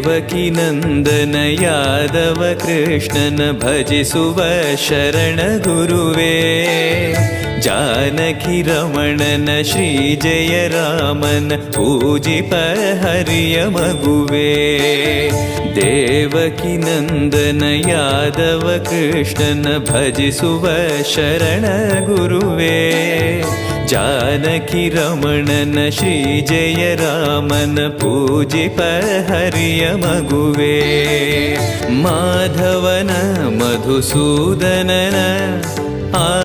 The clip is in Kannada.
ದೇವಕಿ ನಂದನ ಯಾದವ ಕೃಷ್ಣನ ಭಜಿಸುವ ಶರಣ ಗುರುವೇ. ಜಾನಕಿ ರಮಣನ ಶ್ರೀ ಜಯ ರಾಮನ ಪೂಜಿಪ ಹರಿಯ ಮಗುವೇ. ದೇವಕಿ ನಂದನ ಯಾದವ ಕೃಷ್ಣನ ಭಜಿಸುವ ಶರಣ ಗುರುವೇ. ಜಾನಕಿ ರಮಣನ ಶ್ರೀ ಜಯ ರಾಮನ ಪೂಜಿಪ ಹರಿಯ ಮಗುವೇ. ಮಾಧವನ ಮಧುಸೂದನನ